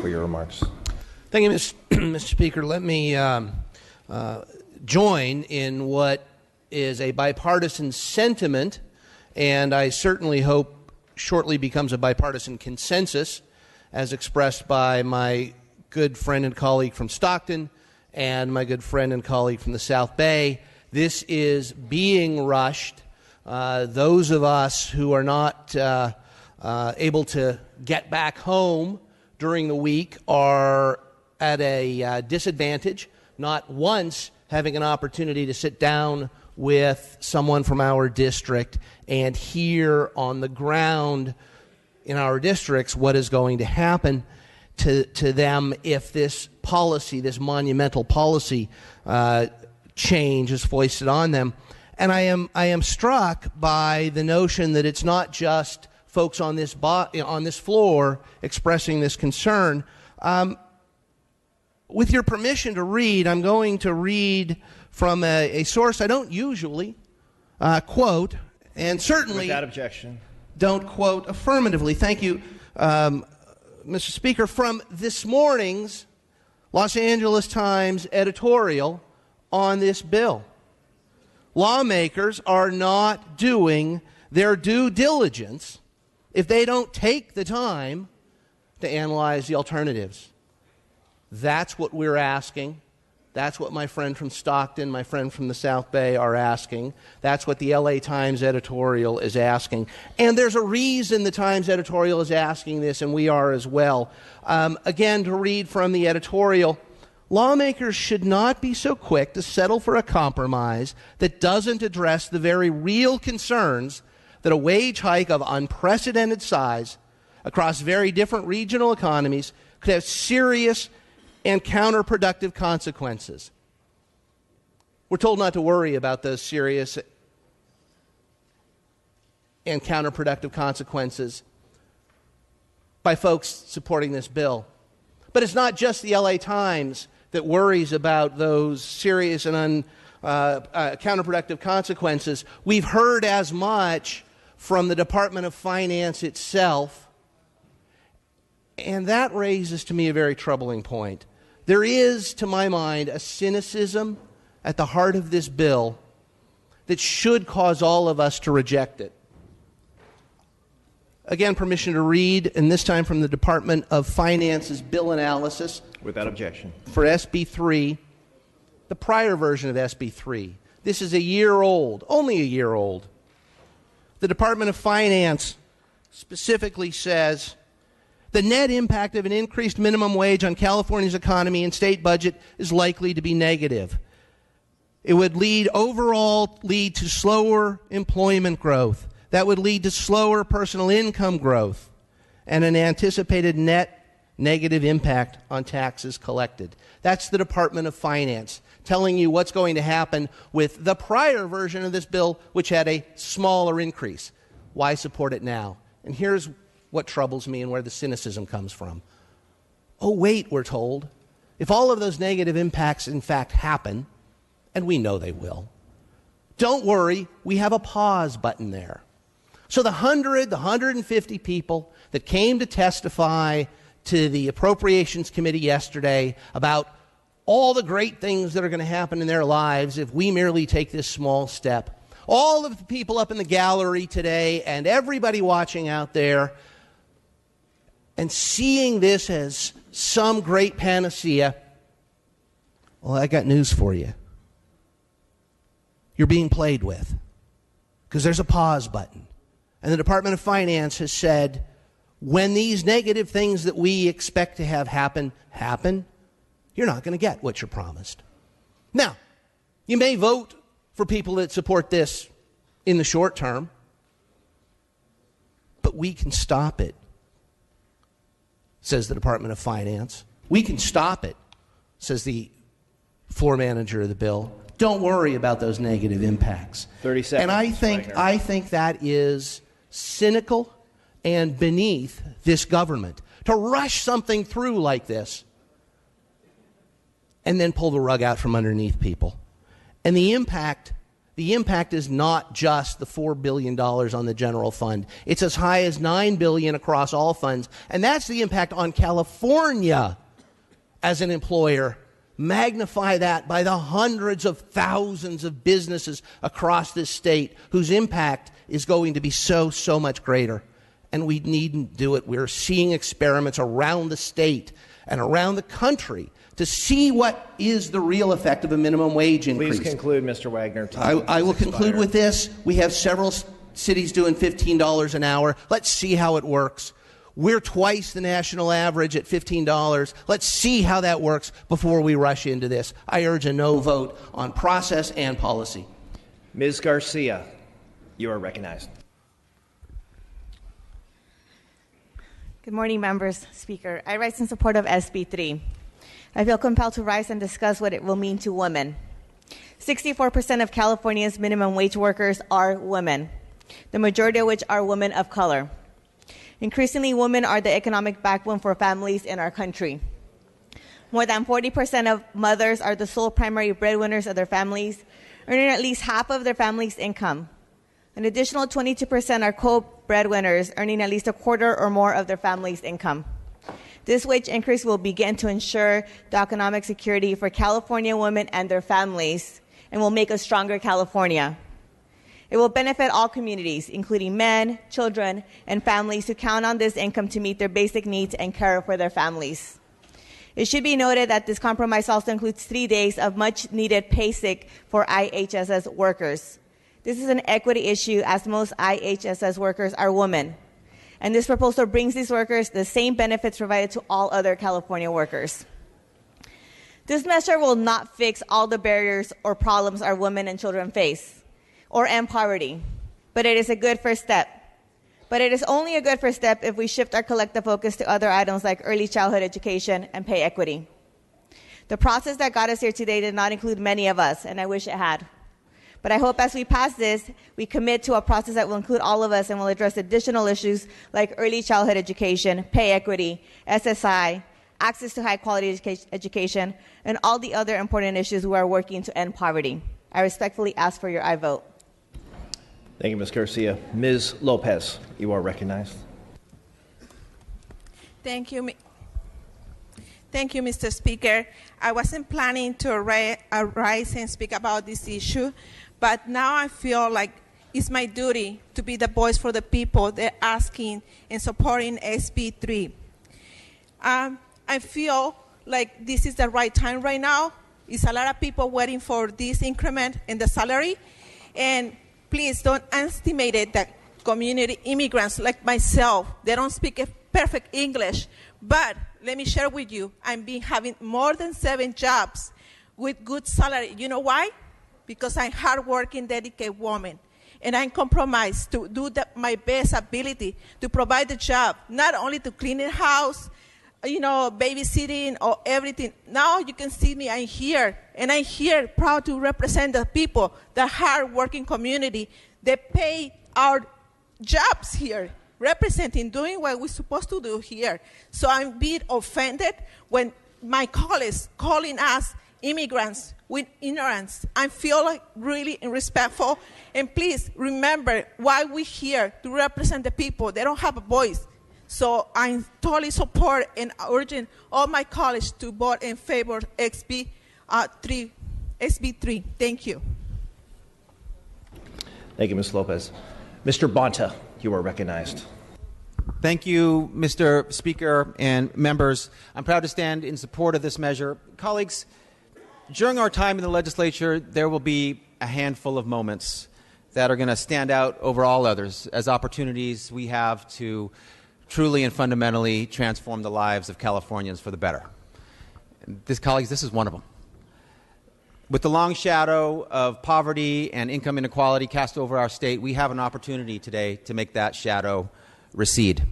for your remarks. Thank you, Mr. Speaker. Let me join in what is a bipartisan sentiment, and I certainly hope shortly becomes a bipartisan consensus, as expressed by my good friend and colleague from Stockton and my good friend and colleague from the South Bay. This is being rushed. Those of us who are not able to get back home during the week are at a disadvantage, not once having an opportunity to sit down with someone from our district and hear on the ground in our districts what is going to happen to them if this policy, this monumental policy change is foisted on them. And I am struck by the notion that it's not just folks on this floor expressing this concern. With your permission to read, I'm going to read from a source I don't usually quote, and certainly without objection don't quote affirmatively. Thank you, Mr. Speaker. From this morning's Los Angeles Times editorial on this bill. Lawmakers are not doing their due diligence if they don't take the time to analyze the alternatives. That's what we're asking. That's what my friend from Stockton, my friend from the South Bay are asking. That's what the LA Times editorial is asking. And there's a reason the Times editorial is asking this, and we are as well. Again, to read from the editorial, lawmakers should not be so quick to settle for a compromise that doesn't address the very real concerns that a wage hike of unprecedented size across very different regional economies could have serious and counterproductive consequences. We're told not to worry about those serious and counterproductive consequences by folks supporting this bill. But it's not just the LA Times that worries about those serious and counterproductive consequences. We've heard as much from the Department of Finance itself, and that raises to me a very troubling point. There is, to my mind, a cynicism at the heart of this bill that should cause all of us to reject it. Again, permission to read, and this time from the Department of Finance's bill analysis. Without objection. For SB 3, the prior version of SB 3. This is a year old, only a year old. The Department of Finance specifically says, the net impact of an increased minimum wage on California's economy and state budget is likely to be negative. It would overall lead to slower employment growth. That would lead to slower personal income growth and an anticipated net negative impact on taxes collected. That's the Department of Finance telling you what's going to happen with the prior version of this bill, which had a smaller increase. Why support it now? And here's what troubles me and where the cynicism comes from. Oh, wait, we're told. If all of those negative impacts in fact happen, and we know they will, don't worry, we have a pause button there. So the 150 people that came to testify to the Appropriations Committee yesterday about all the great things that are going to happen in their lives if we merely take this small step, all of the people up in the gallery today and everybody watching out there, and seeing this as some great panacea, well, I got news for you. You're being played with, because there's a pause button. And the Department of Finance has said, when these negative things that we expect to have happen, you're not going to get what you're promised. Now, you may vote for people that support this in the short term, but we can stop it, says the Department of Finance. We can stop it, says the floor manager of the bill. Don't worry about those negative impacts. 30 seconds. And I think that is cynical and beneath this government to rush something through like this and then pull the rug out from underneath people. And the impact the impact is not just the $4 billion on the general fund. It's as high as $9 billion across all funds. And that's the impact on California as an employer. Magnify that by the hundreds of thousands of businesses across this state whose impact is going to be so much greater. And we needn't do it. We're seeing experiments around the state and around the country to see what is the real effect of a minimum wage increase. Please conclude, Mr. Wagner. I will conclude with this. We have several cities doing $15 an hour. Let's see how it works. We're twice the national average at $15. Let's see how that works before we rush into this. I urge a no vote on process and policy. Ms. Garcia, you are recognized. Good morning, members. Speaker, I rise in support of SB 3. I feel compelled to rise and discuss what it will mean to women. 64% of California's minimum wage workers are women, the majority of which are women of color. Increasingly, women are the economic backbone for families in our country. More than 40% of mothers are the sole primary breadwinners of their families, earning at least half of their family's income. An additional 22% are co-breadwinners, earning at least a quarter or more of their family's income. This wage increase will begin to ensure the economic security for California women and their families, and will make a stronger California. It will benefit all communities, including men, children, and families who count on this income to meet their basic needs and care for their families. It should be noted that this compromise also includes 3 days of much-needed pay sick for IHSS workers. This is an equity issue, as most IHSS workers are women. And this proposal brings these workers the same benefits provided to all other California workers. This measure will not fix all the barriers or problems our women and children face, or end poverty, but it is a good first step. But it is only a good first step if we shift our collective focus to other items like early childhood education and pay equity. The process that got us here today did not include many of us, and I wish it had. But I hope as we pass this, we commit to a process that will include all of us and will address additional issues like early childhood education, pay equity, SSI, access to high-quality education, and all the other important issues we are working to end poverty. I respectfully ask for your aye vote. Thank you, Ms. Garcia. Ms. Lopez, you are recognized. Thank you, Mr. Speaker. I wasn't planning to rise and speak about this issue, but now I feel like it's my duty to be the voice for the people that are asking and supporting SB 3. I feel like this is the right time right now. It's a lot of people waiting for this increment in the salary, and please don't underestimate it that community immigrants like myself, they don't speak perfect English, but let me share with you, I've been having more than 7 jobs with good salary. You know why? Because I'm hardworking, dedicated woman, and I'm compromised to do my best ability to provide the job, not only to clean the house, babysitting or everything. Now you can see me, I'm here, and I'm here proud to represent the people, the hard-working community that pay our jobs here, representing, doing what we're supposed to do here. So I'm being offended when my colleagues calling us immigrants with ignorance. I feel like really irrespectful, and please remember why we're here, to represent the people. They don't have a voice. So I totally support and urging all my colleagues to vote in favor of SB 3. Thank you. Thank you, Ms. Lopez. Mr. Bonta, you are recognized. Thank you, Mr. Speaker and members. I'm proud to stand in support of this measure. Colleagues, during our time in the legislature, there will be a handful of moments that are going to stand out over all others as opportunities we have to truly and fundamentally transform the lives of Californians for the better. Colleagues, this is one of them. With the long shadow of poverty and income inequality cast over our state, we have an opportunity today to make that shadow recede.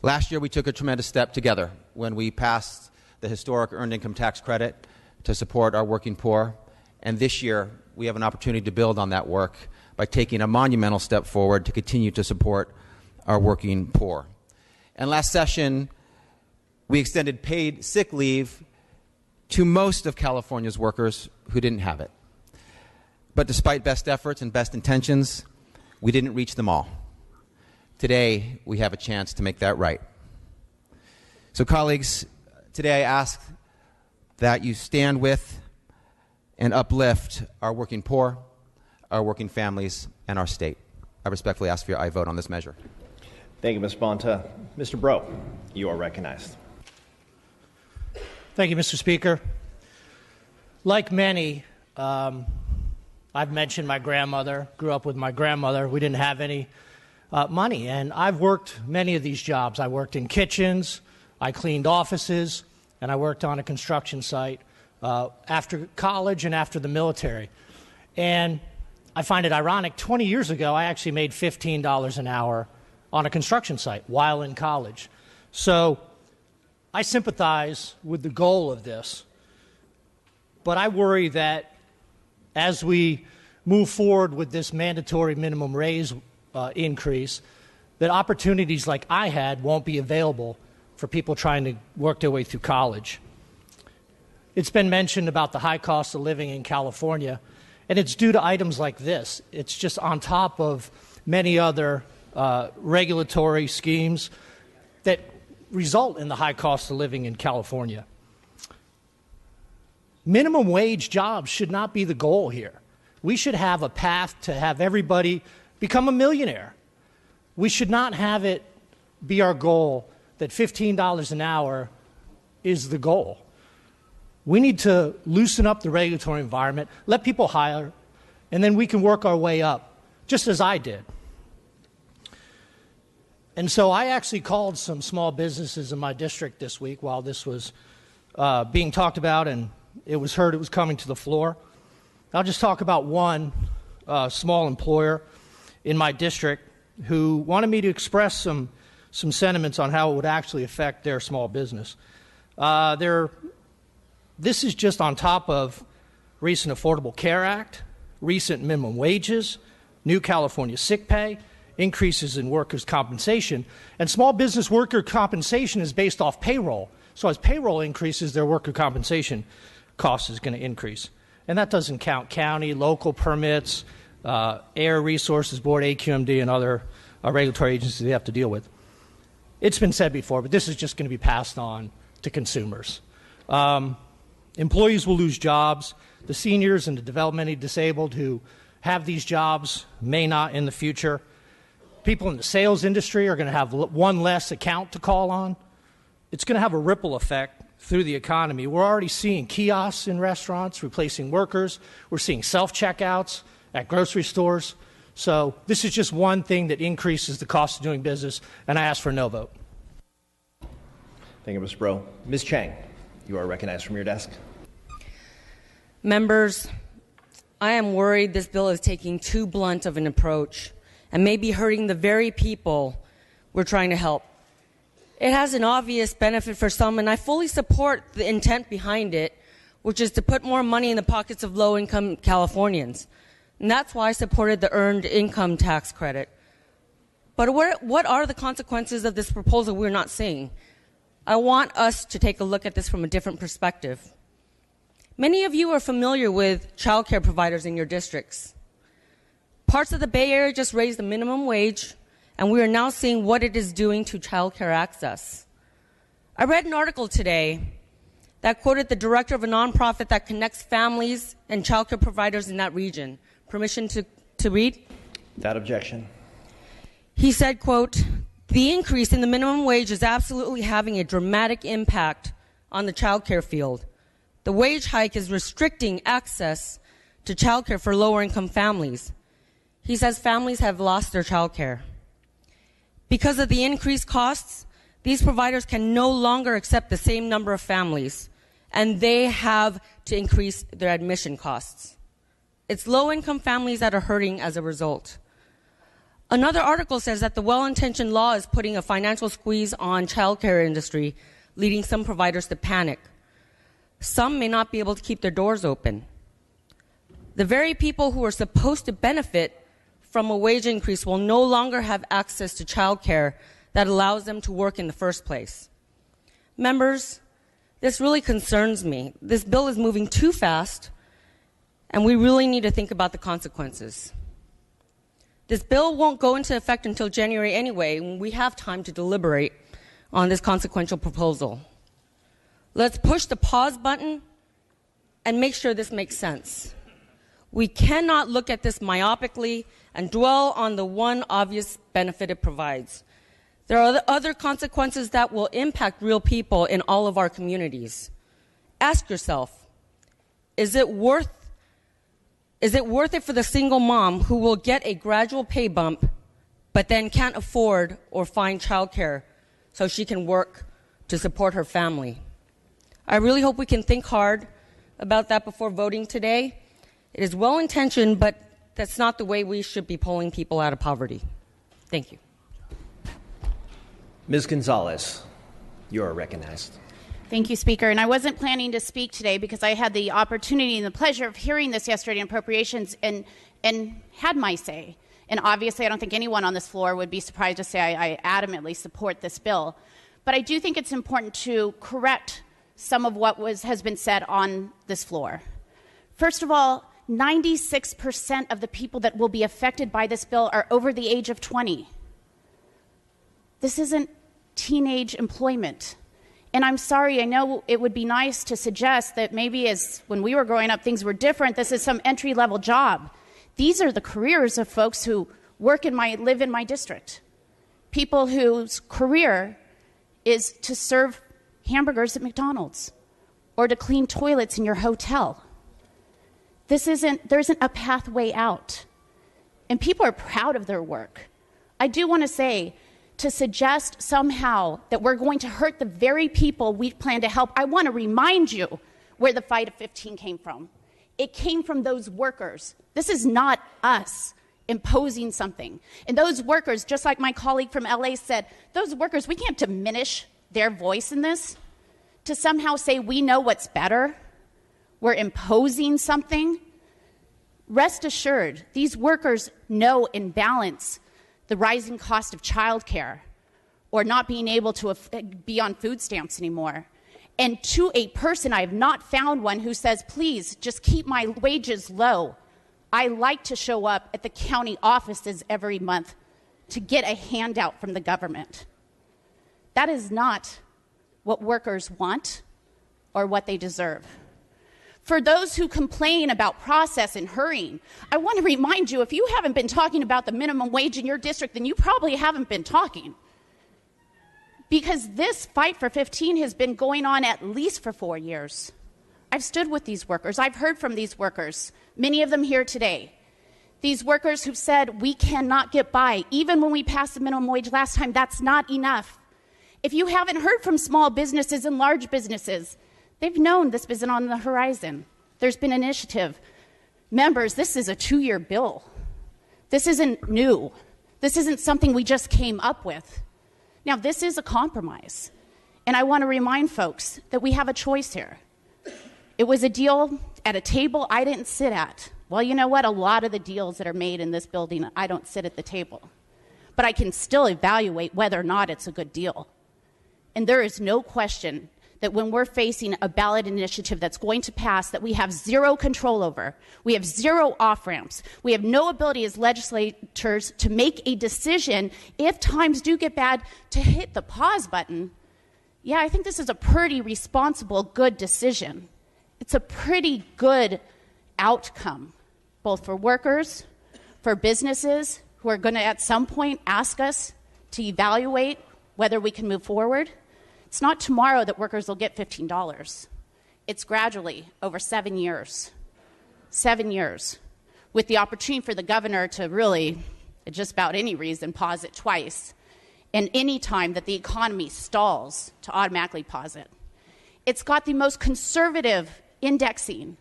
Last year, we took a tremendous step together when we passed the historic earned income tax credit to support our working poor. And this year, we have an opportunity to build on that work by taking a monumental step forward to continue to support our working poor. And last session, we extended paid sick leave to most of California's workers who didn't have it. But despite best efforts and best intentions, we didn't reach them all. Today, we have a chance to make that right. So, colleagues, today I ask that you stand with and uplift our working poor, our working families, and our state. I respectfully ask for your aye vote on this measure. Thank you, Ms. Bonta. Mr. Bro, you are recognized. Thank you, Mr. Speaker. Like many, I've mentioned my grandmother, grew up with my grandmother. We didn't have any money, and I've worked many of these jobs. I worked in kitchens, I cleaned offices, and I worked on a construction site after college and after the military. And I find it ironic, 20 years ago, I actually made $15 an hour on a construction site while in college. So I sympathize with the goal of this, but I worry that as we move forward with this mandatory minimum wage increase, that opportunities like I had won't be available for people trying to work their way through college. It's been mentioned about the high cost of living in California, and it's due to items like this. It's just on top of many other regulatory schemes that result in the high cost of living in California. Minimum wage jobs should not be the goal here. We should have a path to have everybody become a millionaire. We should not have it be our goal that $15 an hour is the goal. We need to loosen up the regulatory environment, let people hire, and then we can work our way up, just as I did. And so I actually called some small businesses in my district this week while this was being talked about and it was heard it was coming to the floor. I'll just talk about one small employer in my district who wanted me to express some sentiments on how it would actually affect their small business. This is just on top of recent Affordable Care Act, recent minimum wages, new California sick pay, increases in workers' compensation. And small business worker compensation is based off payroll. So as payroll increases, their worker compensation cost is going to increase. And that doesn't count county, local permits, Air Resources Board, AQMD, and other regulatory agencies they have to deal with. It's been said before, but this is just going to be passed on to consumers. Employees will lose jobs. The seniors and the developmentally disabled who have these jobs may not in the future. People in the sales industry are going to have one less account to call on. It's going to have a ripple effect through the economy. We're already seeing kiosks in restaurants replacing workers. We're seeing self-checkouts at grocery stores. So this is just one thing that increases the cost of doing business, and I ask for a no vote. Thank you, Mr. Bro. Ms. Chang, you are recognized from your desk. Members, I am worried this bill is taking too blunt of an approach and may be hurting the very people we're trying to help. It has an obvious benefit for some, and I fully support the intent behind it, which is to put more money in the pockets of low-income Californians. And that's why I supported the Earned Income Tax Credit. But what are the consequences of this proposal we're not seeing? I want us to take a look at this from a different perspective. Many of you are familiar with child care providers in your districts. Parts of the Bay Area just raised the minimum wage, and we are now seeing what it is doing to child care access. I read an article today that quoted the director of a nonprofit that connects families and child care providers in that region. Permission to read? Without objection. He said, quote, "The increase in the minimum wage is absolutely having a dramatic impact on the child care field. The wage hike is restricting access to child care for lower income families." He says families have lost their child care. Because of the increased costs, these providers can no longer accept the same number of families, and they have to increase their admission costs. It's low-income families that are hurting as a result. Another article says that the well-intentioned law is putting a financial squeeze on child care industry, leading some providers to panic. Some may not be able to keep their doors open. The very people who are supposed to benefit from a wage increase will no longer have access to child care that allows them to work in the first place. Members, this really concerns me. This bill is moving too fast, and we really need to think about the consequences. This bill won't go into effect until January anyway, and we have time to deliberate on this consequential proposal. Let's push the pause button and make sure this makes sense. We cannot look at this myopically and dwell on the one obvious benefit it provides. There are other consequences that will impact real people in all of our communities. Ask yourself, is it worth it for the single mom who will get a gradual pay bump but then can't afford or find childcare so she can work to support her family? I really hope we can think hard about that before voting today. It is well-intentioned, but that's not the way we should be pulling people out of poverty. Thank you. Ms. Gonzalez, you are recognized. Thank you, Speaker. And I wasn't planning to speak today because I had the opportunity and the pleasure of hearing this yesterday in appropriations and had my say. And obviously, I don't think anyone on this floor would be surprised to say I adamantly support this bill. But I do think it's important to correct some of what has been said on this floor. First of all, 96% of the people that will be affected by this bill are over the age of 20. This isn't teenage employment. And I'm sorry, I know it would be nice to suggest that maybe as when we were growing up, things were different. This is some entry-level job. These are the careers of folks who live in my district. People whose career is to serve hamburgers at McDonald's or to clean toilets in your hotel. There isn't a pathway out. And people are proud of their work. I do want to say, to suggest somehow that we're going to hurt the very people we plan to help, I want to remind you where the fight of 15 came from. It came from those workers. This is not us imposing something. And those workers, just like my colleague from LA said, those workers, we can't diminish their voice in this to somehow say we know what's better. We're imposing something. Rest assured, these workers know and balance the rising cost of childcare or not being able to be on food stamps anymore. And to a person, I have not found one who says, please, just keep my wages low. I like to show up at the county offices every month to get a handout from the government. That is not what workers want or what they deserve. For those who complain about process and hurrying, I want to remind you, if you haven't been talking about the minimum wage in your district, then you probably haven't been talking. Because this fight for 15 has been going on at least for 4 years. I've stood with these workers. I've heard from these workers, many of them here today. These workers who've said, we cannot get by. Even when we passed the minimum wage last time, that's not enough. If you haven't heard from small businesses and large businesses, they've known this isn't on the horizon. There's been initiative. Members, this is a 2-year bill. This isn't new. This isn't something we just came up with. Now, this is a compromise. And I want to remind folks that we have a choice here. It was a deal at a table I didn't sit at. Well, you know what? A lot of the deals that are made in this building, I don't sit at the table. But I can still evaluate whether or not it's a good deal. And there is no question that when we're facing a ballot initiative that's going to pass that we have zero control over, we have zero off-ramps, we have no ability as legislators to make a decision if times do get bad to hit the pause button, yeah, I think this is a pretty responsible, good decision. It's a pretty good outcome, both for workers, for businesses who are going to at some point ask us to evaluate whether we can move forward. It's not tomorrow that workers will get $15. It's gradually over 7 years. 7 years. With the opportunity for the governor to really, at just about any reason, pause it twice. And any time that the economy stalls, to automatically pause it. It's got the most conservative indexing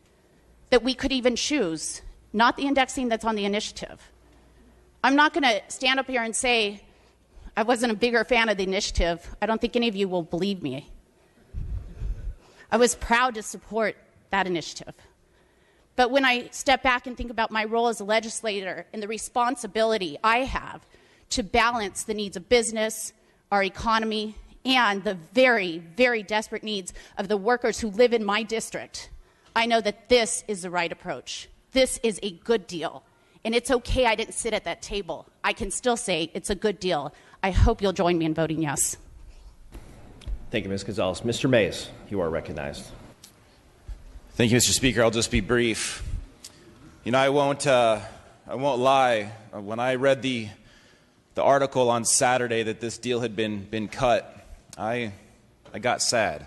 that we could even choose, not the indexing that's on the initiative. I'm not going to stand up here and say, I wasn't a bigger fan of the initiative. I don't think any of you will believe me. I was proud to support that initiative. But when I step back and think about my role as a legislator and the responsibility I have to balance the needs of business, our economy, and the very, very desperate needs of the workers who live in my district, I know that this is the right approach. this is a good deal. And it's okay I didn't sit at that table. I can still say it's a good deal. I hope you'll join me in voting yes. Thank you, Ms. Gonzalez. Mr. Mays, you are recognized. Thank you, Mr. Speaker. I'll just be brief. You know, I won't lie. When I read the article on Saturday that this deal had been cut, I got sad.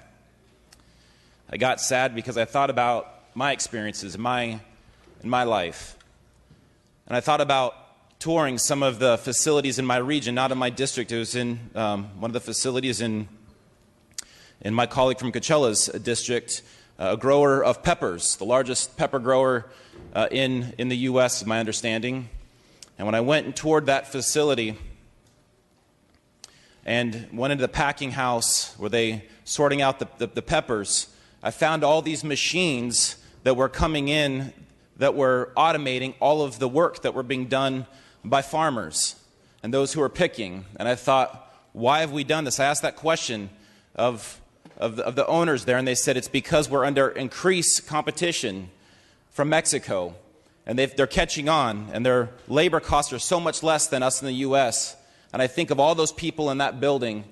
I got sad because I thought about my experiences in my life. And I thought about touring some of the facilities in my region, not in my district. It was in one of the facilities in my colleague from Coachella's district, a grower of peppers, the largest pepper grower in the U.S., is my understanding. And when I went and toured that facility and went into the packing house where they sorting out the peppers, I found all these machines that were coming in that were automating all of the work that were being done by farmers and those who are picking. And I thought, why have we done this? I asked that question of the owners there, and they said it's because we're under increased competition from Mexico, and they're catching on, and their labor costs are so much less than us in the U.S. And I think of all those people in that building,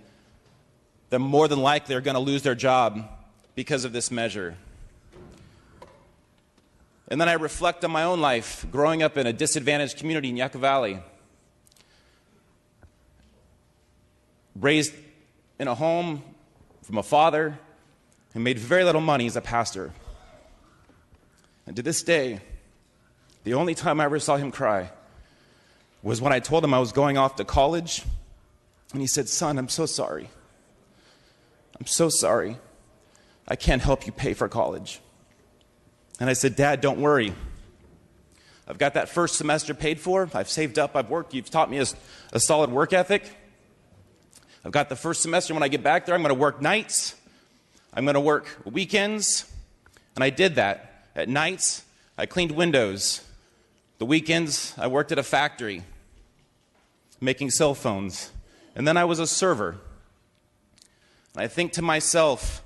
they're more than likely are going to lose their job because of this measure. And then I reflect on my own life, growing up in a disadvantaged community in Yucca Valley. Raised in a home from a father who made very little money as a pastor. And to this day, the only time I ever saw him cry was when I told him I was going off to college. And he said, "Son, I'm so sorry. I'm so sorry. I can't help you pay for college." And I said, "Dad, don't worry. I've got that first semester paid for. I've saved up. I've worked. You've taught me a solid work ethic. I've got the first semester. When I get back there, I'm going to work nights. I'm going to work weekends." And I did that. At nights, I cleaned windows. The weekends, I worked at a factory making cell phones. And then I was a server. And I think to myself,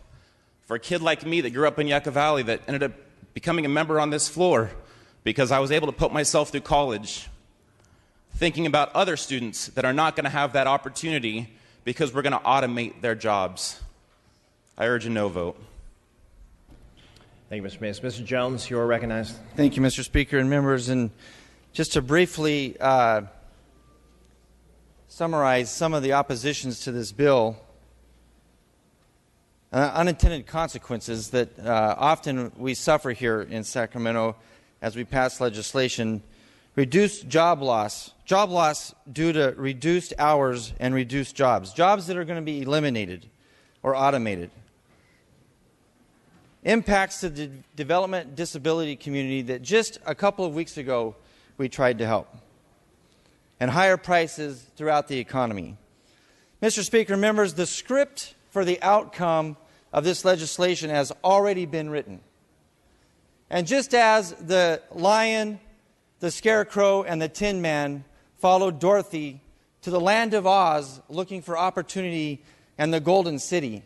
for a kid like me that grew up in Yucca Valley that ended up becoming a member on this floor because I was able to put myself through college, thinking about other students that are not going to have that opportunity because we're going to automate their jobs. I urge a no vote. Thank you, Mr. Mays. Mr. Jones, you are recognized. Thank you, Mr. Speaker and members. And just to briefly summarize some of the oppositions to this bill, unintended consequences that often we suffer here in Sacramento as we pass legislation: reduced job loss due to reduced hours and reduced jobs that are going to be eliminated or automated; impacts to the development disability community that just a couple of weeks ago we tried to help; and higher prices throughout the economy. Mr. Speaker, members, the script for the outcome of this legislation has already been written. And just as the lion, the scarecrow, and the Tin Man followed Dorothy to the land of Oz looking for opportunity and the Golden City,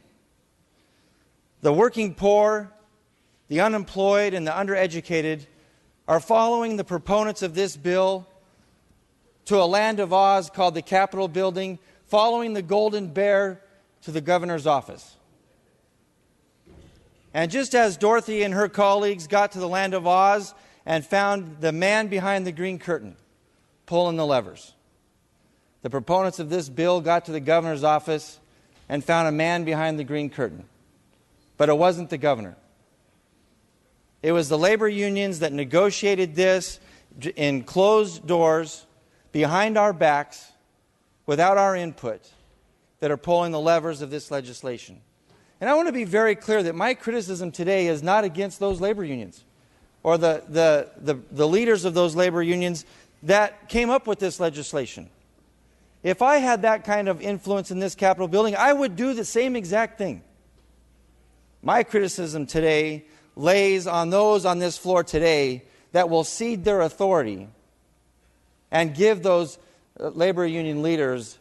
the working poor, the unemployed, and the undereducated are following the proponents of this bill to a land of Oz called the Capitol Building, following the Golden Bear to the governor's office. And just as Dorothy and her colleagues got to the land of Oz and found the man behind the green curtain pulling the levers, the proponents of this bill got to the governor's office and found a man behind the green curtain. But it wasn't the governor. It was the labor unions that negotiated this in closed doors, behind our backs, without our input, that are pulling the levers of this legislation. And I want to be very clear that my criticism today is not against those labor unions or the leaders of those labor unions that came up with this legislation. If I had that kind of influence in this Capitol building, I would do the same exact thing. My criticism today lays on those on this floor today that will cede their authority and give those labor union leaders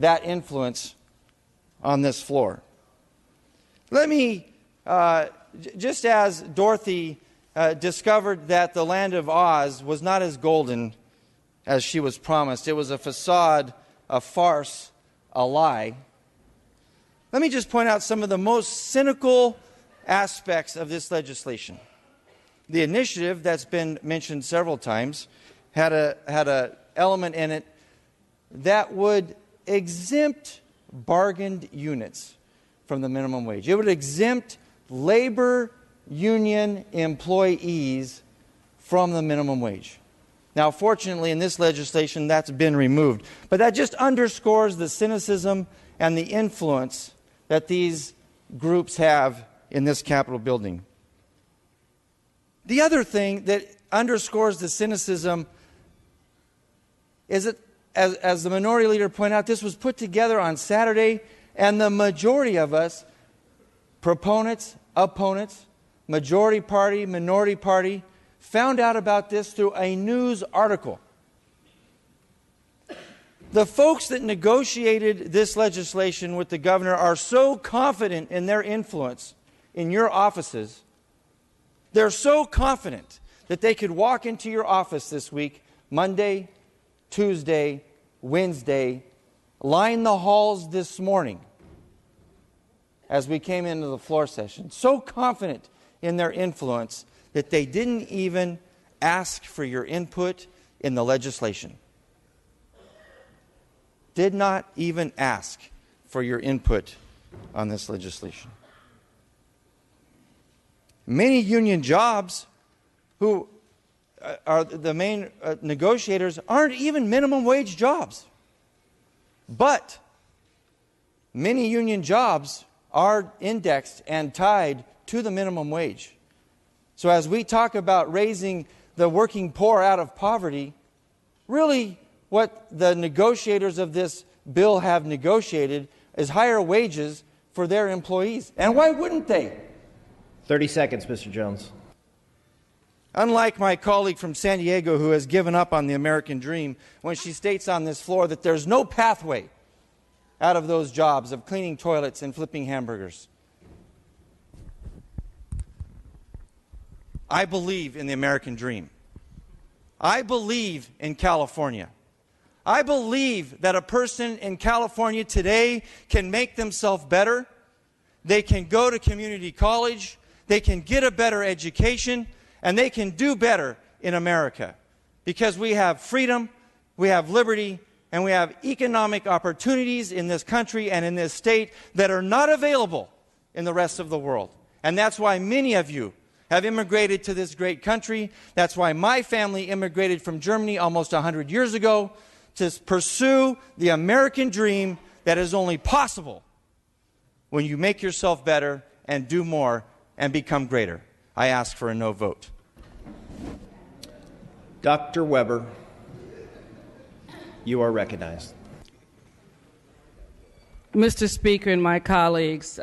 that influence on this floor. Let me, just as Dorothy discovered that the land of Oz was not as golden as she was promised. It was a facade, a farce, a lie. Let me just point out some of the most cynical aspects of this legislation. The initiative that's been mentioned several times had a element in it that would exempt bargained units from the minimum wage. It would exempt labor union employees from the minimum wage. Now, fortunately, in this legislation, that's been removed. But that just underscores the cynicism and the influence that these groups have in this Capitol building. The other thing that underscores the cynicism is that, as the minority leader pointed out, this was put together on Saturday, and the majority of us, proponents, opponents, majority party, minority party, found out about this through a news article. The folks that negotiated this legislation with the governor are so confident in their influence in your offices. They're so confident that they could walk into your office this week, Monday, Tuesday, Wednesday, line the halls this morning as we came into the floor session. So confident in their influence that they didn't even ask for your input in the legislation. Did not even ask for your input on this legislation. Many union jobs who are the main negotiators aren't even minimum wage jobs. But many union jobs are indexed and tied to the minimum wage. So as we talk about raising the working poor out of poverty, really what the negotiators of this bill have negotiated is higher wages for their employees. And why wouldn't they? 30 seconds, Mr. Jones. Unlike my colleague from San Diego who has given up on the American dream when she states on this floor that there's no pathway out of those jobs of cleaning toilets and flipping hamburgers. I believe in the American dream. I believe in California. I believe that a person in California today can make themselves better. They can go to community college. They can get a better education. And they can do better in America. Because we have freedom, we have liberty, and we have economic opportunities in this country and in this state that are not available in the rest of the world. And that's why many of you have immigrated to this great country. That's why my family immigrated from Germany almost 100 years ago to pursue the American dream that is only possible when you make yourself better and do more and become greater. I ask for a no vote. Dr. Weber, you are recognized. Mr. Speaker and my colleagues,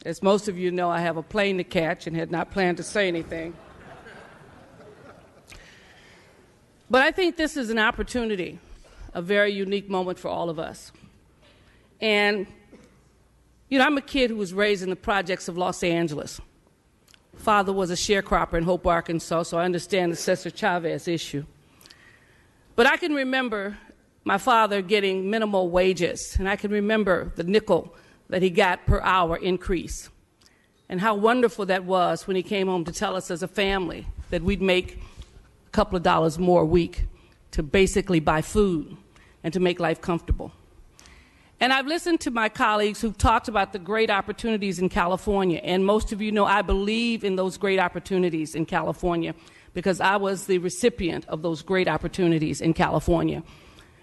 as most of you know, I have a plane to catch and had not planned to say anything. But I think this is an opportunity, a very unique moment for all of us. And, I'm a kid who was raised in the projects of Los Angeles. Father was a sharecropper in Hope, Arkansas, so I understand the Cesar Chavez issue. But I can remember my father getting minimal wages, and I can remember the nickel that he got per hour increase, and how wonderful that was when he came home to tell us as a family that we'd make a couple of dollars more a week to basically buy food and to make life comfortable. And I've listened to my colleagues who've talked about the great opportunities in California, and most of you know I believe in those great opportunities in California because I was the recipient of those great opportunities in California.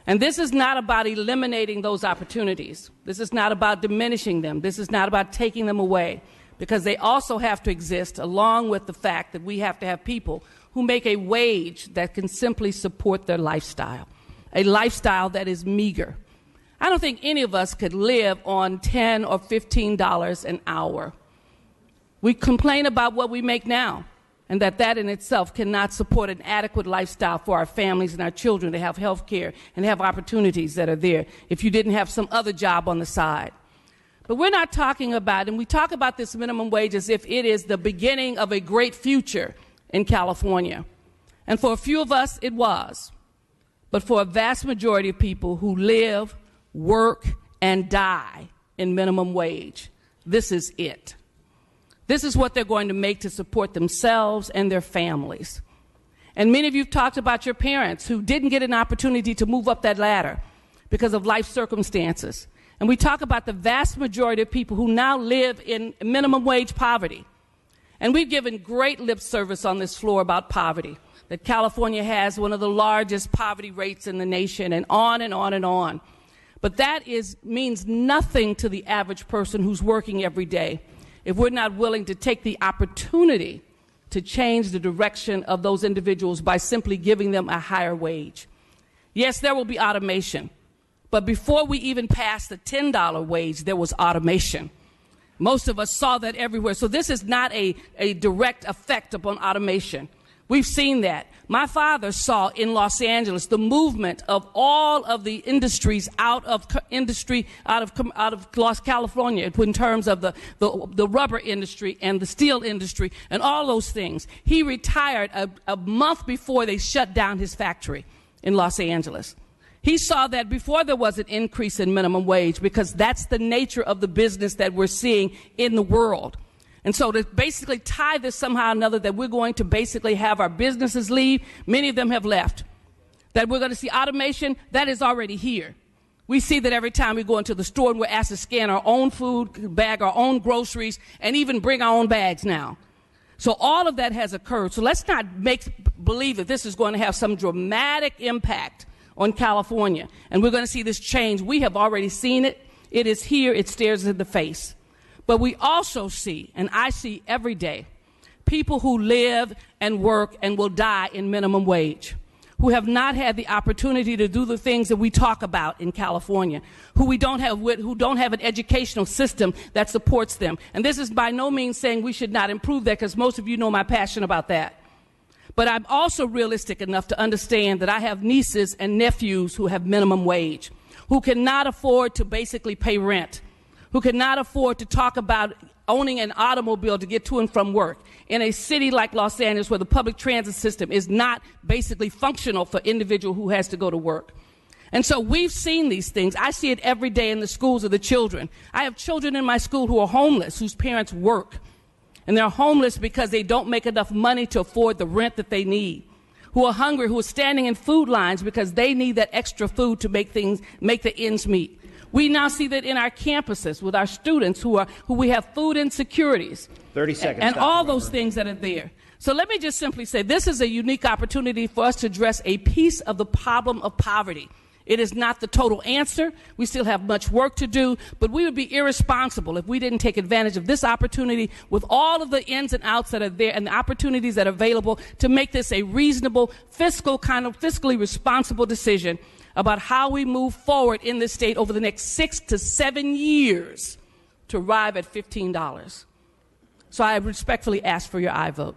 And this is not about eliminating those opportunities. This is not about diminishing them. This is not about taking them away, because they also have to exist along with the fact that we have to have people who make a wage that can simply support their lifestyle, a lifestyle that is meager. I don't think any of us could live on $10 or $15 an hour. We complain about what we make now, and that in itself cannot support an adequate lifestyle for our families and our children to have health care and have opportunities that are there if you didn't have some other job on the side. But we're not talking about, and we talk about this minimum wage as if it is the beginning of a great future. in California. And for a few of us, it was. But for a vast majority of people who live, work, and die in minimum wage, this is it. This is what they're going to make to support themselves and their families. And many of you have talked about your parents who didn't get an opportunity to move up that ladder because of life circumstances. And we talk about the vast majority of people who now live in minimum wage poverty. And we've given great lip service on this floor about poverty, that California has one of the largest poverty rates in the nation, and on and on and on. But that means nothing to the average person who's working every day if we're not willing to take the opportunity to change the direction of those individuals by simply giving them a higher wage. Yes, there will be automation, but before we even passed the $10 wage, there was automation. Most of us saw that everywhere. So this is not a direct effect upon automation. We've seen that. My father saw in Los Angeles the movement of all of the industries out of California in terms of the rubber industry and the steel industry and all those things. He retired a month before they shut down his factory in Los Angeles. He saw that before there was an increase in minimum wage, because that's the nature of the business that we're seeing in the world. And so to basically tie this somehow or another, that we're going to basically have our businesses leave, many of them have left. That we're going to see automation, that is already here. We see that every time we go into the store and we're asked to scan our own food, bag our own groceries, and even bring our own bags now. So all of that has occurred. So let's not believe that this is going to have some dramatic impact on California. And we're going to see this change. We have already seen it. It is here. It stares us in the face. But we also see, and I see every day, people who live and work and will die in minimum wage, who have not had the opportunity to do the things that we talk about in California, who don't have an educational system that supports them. And this is by no means saying we should not improve that, because most of you know my passion about that. But I'm also realistic enough to understand that I have nieces and nephews who have minimum wage, who cannot afford to basically pay rent, who cannot afford to talk about owning an automobile to get to and from work in a city like Los Angeles, where the public transit system is not basically functional for individual who has to go to work. And so we've seen these things. I see it every day in the schools of the children. I have children in my school who are homeless, whose parents work. And they're homeless because they don't make enough money to afford the rent that they need, who are hungry, who are standing in food lines because they need that extra food to make the ends meet. We now see that in our campuses with our students who we have food insecurities. 30 seconds. And all those things that are there. So let me just simply say, this is a unique opportunity for us to address a piece of the problem of poverty. It is not the total answer. We still have much work to do, but we would be irresponsible if we didn't take advantage of this opportunity with all of the ins and outs that are there and the opportunities that are available to make this a reasonable, fiscally responsible decision about how we move forward in this state over the next 6 to 7 years to arrive at $15. So I respectfully ask for your aye vote.